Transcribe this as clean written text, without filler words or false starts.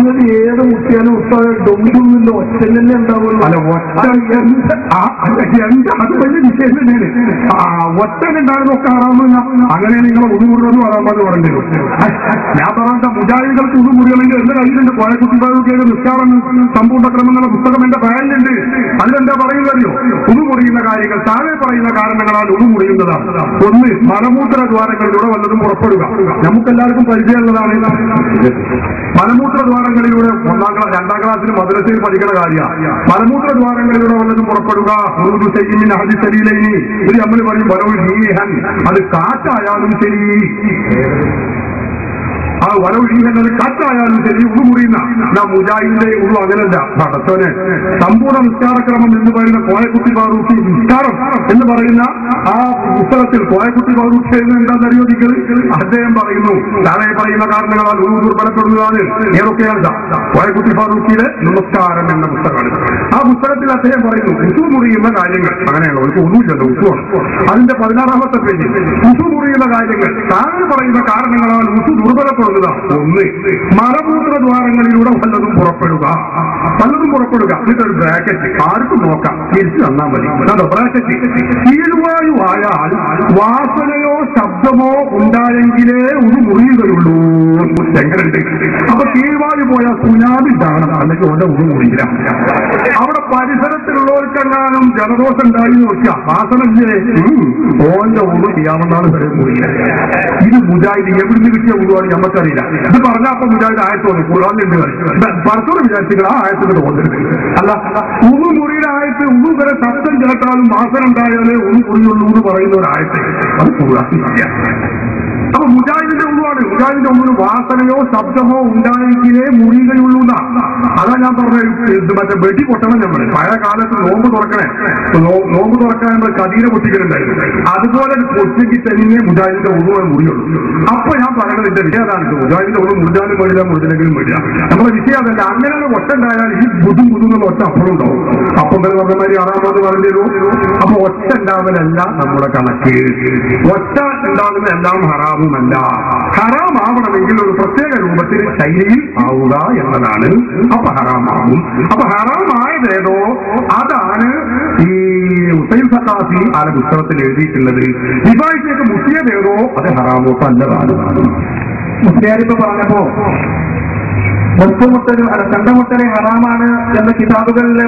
സംഗതി ഏത് മുട്ടിയാലും ഡൊമിനില്ല ഒറ്റ തന്നെ ഉണ്ടാവുള്ളൂ. അല്ല ഒറ്റ അത് വലിയ വിഷയം തന്നെയാണ്. ഒറ്റനുണ്ടാകുന്നൊക്കെ ആറാമെന്ന് അങ്ങനെ നിങ്ങൾ ഉടുമുറിയെന്ന് ആറാമെന്ന് പറഞ്ഞു. ഞാൻ പറഞ്ഞ മുജാഹിദുകൾക്ക് ഉടുമുറികളുണ്ട്. എന്റെ കയ്യിലുണ്ട് കോയക്കുട്ടിയുടെ നിസ്കാരം സമ്പൂർണ്ണക്രമം എന്നുള്ള പുസ്തകം എന്റെ ബാഗിലുണ്ട്. അതിലെന്താ പറയുന്നറിയോ? ഉടുമുറിയുന്ന കാര്യങ്ങൾ താഴെ പറയുന്ന കാരണങ്ങളാൽ ഉടുമുറിയുന്നതാണ്. ഒന്ന്, മലമൂത്ര ദ്വാരങ്ങളിലൂടെ വല്ലതും പുറപ്പെടുക. നമുക്കെല്ലാവർക്കും പരിചയമുള്ളതാണ്. മലമൂത്ര ദ്വാരങ്ങളിലൂടെ 1ാം ക്ലാസ് 2ാം ക്ലാസ്സിൽ മദ്രസയിൽ പഠിക്കുന്ന കാര്യമാണ്. മലമൂത്ര ദ്വാരങ്ങളിലൂടെ വല്ലതും പുറപ്പെടുക. ഒരു നമ്മൾ പറയും വരവുഹൻ, അത് കാറ്റായാലും ശരി, ആ വരവുഹീഹൻ കാറ്റായാലും ശരി ഉടുമുറിയുന്ന മുജാഹിദിന്റെ ഉള്ളു അങ്ങനല്ല. പടച്ചോനെ സമ്പൂർണ്ണ നിസ്കാരക്രമം എന്ന് പറയുന്ന കോയക്കുട്ടി ഫാറൂഖി നിസ്കാരം എന്ന് പറയുന്ന ആ പുസ്തകത്തിൽ കോയക്കുട്ടി ഫാറൂഖി എന്താണെന്നറിയോ? അദ്ദേഹം പറയുന്നു താഴെ പറയുന്ന കാരണങ്ങളാൽ ഉള്ളു ദുർബലപ്പെടുന്നതാണ്. ഏതൊക്കെയാണ്? കോയക്കുട്ടി ഫാറൂഖിയുടെ നമസ്കാരം എന്ന പുസ്തകമാണ്. ആ പുസ്തകത്തിൽ അദ്ദേഹം പറയുന്നു ഉസു മുറിയുന്ന കാര്യങ്ങൾ. അങ്ങനെയാണ്, അവർക്ക് ഒന്നുമില്ലല്ലോ, ഉസുവാണ്. അതിന്റെ 16ാമത്തെ പേജിൽ ഉസു മുറിയുന്ന കാര്യങ്ങൾ താഴെ പറയുന്ന കാരണങ്ങളാൽ ഉസു ദുർബലപ്പെടുന്നതാണ്. ഒന്ന്, മലമൂത്ര ദ്വാരങ്ങളിലൂടെ വല്ലതും പുറപ്പെടുക. എന്നിട്ടൊരു ബ്രാക്കറ്റ്, ആർക്കും നോക്കാം, തിരിച്ചു തന്നാൽ മതി. ബ്രാക്കറ്റ്, കീഴ്വായു ആയാൽ വാസനയോ ശബ്ദമോ ഉണ്ടായെങ്കിലേ ഒരു മുറിയുകയുള്ളൂ. എങ്ങനെയുണ്ട്? അപ്പൊ കീഴ്വായു പോയാൽ സുനാമിതാണ്, അല്ലെങ്കിൽ ഓന്റെ ഒരു മുറിയില്ല. അവിടെ പരിസരത്തിലുള്ളവർക്കെങ്ങാനും ജലദോഷം ഉണ്ടായി നോക്കിയാ വാസനല്ലേ, ഓന്റെ ഒന്നും ചെയ്യാമെന്നാണ് വരെ മുറിയില്ല. ഇത് മുജാഹിദ് എവിടുന്ന് കിട്ടിയ ഉരുവാണ് നമുക്കറിയില്ല. ഇത് പറഞ്ഞാൽ അപ്പൊ മുജാഹിദ് ആയത്ത് വന്നു ഖുർആനിലുണ്ട്. പറത്തോട് വിചാരിച്ചിട്ട് ആ ആയത്തിന് തോന്നരുത്. അല്ല, ഉള്ളു മുറിയുടെ ആയത്ത് ഉള്ളു വരെ ശബ്ദം കേട്ടാലും വാസന ഉണ്ടായാലേ ഉള്ളു മുറിയുള്ളൂ എന്ന് പറയുന്ന ഒരു ആയത്ത് അത് ഖുർആനിലില്ല. അപ്പൊ മുജാഹിദിന്റെ ഉള്ളുവാണ്. മുജാഹിദിന്റെ ഉള്ളിൽ വാസനയോ ശബ്ദമോ ഉണ്ടായെങ്കിലേ മുറിയുകയുള്ളൂ. അതാ ഞാൻ പറഞ്ഞത്. മറ്റേ വെടി പൊട്ടണം. നമ്മൾ പഴയ കാലത്ത് നോമ്പ് തുറക്കാൻ നമ്മൾ കതീര പൊട്ടിക്കലുണ്ടായിരുന്നു. അതുപോലെ പൊട്ടിക്ക് തന്നെ മുജാഹിദിന്റെ ഉള്ളുവാൻ മുറിയുള്ളൂ. അപ്പൊ ഞാൻ പറയുന്നത് എന്റെ വിഷയം അതാണ്. മുജാഹിദിന്റെ ഉള്ളു മുറിഞ്ഞാലും മേടില്ല, മുറിഞ്ഞെങ്കിലും മേടില്ല. നമ്മുടെ വിഷയം അതല്ല. അങ്ങനെയുള്ള ഒറ്റ ഉണ്ടായാൽ ഈ ബുദ്ധും എന്നുള്ള ഒറ്റ അപ്പഴും ഉണ്ടാവും. അപ്പം തന്നെ പറഞ്ഞമാതിരി 6ാമത് പറഞ്ഞിരുന്നു. അപ്പൊ ഒറ്റ ഉണ്ടാവലല്ല നമ്മുടെ കണക്ക്. ഒറ്റ ഉണ്ടാകുന്ന എല്ലാം ഹറാമുമല്ല. ഹറാമാവണമെങ്കിൽ ഒരു പ്രത്യേക രൂപത്തിൽ ശൈലിയിൽ ആവുക എന്നതാണ്. അപ്പൊ ഹറാമാവും. അപ്പൊ ഹറാമായതേതോ അതാണ് ഈ ഹുസൈൻ സഖാഫി ആല പുസ്തകത്തിൽ എഴുതിയിട്ടുള്ളത്. വിവാഹിച്ചേക്ക് മുട്ടിയതേതോ അത് ഹറാമോട്ടോ അല്ലതാണ്. മുസ്ലിയാരിപ്പോ പറഞ്ഞപ്പോ മുട്ടുമുട്ടലും കണ്ടമുട്ടലെ ഹറാമാണ് എന്ന കിതാബുകളിലെ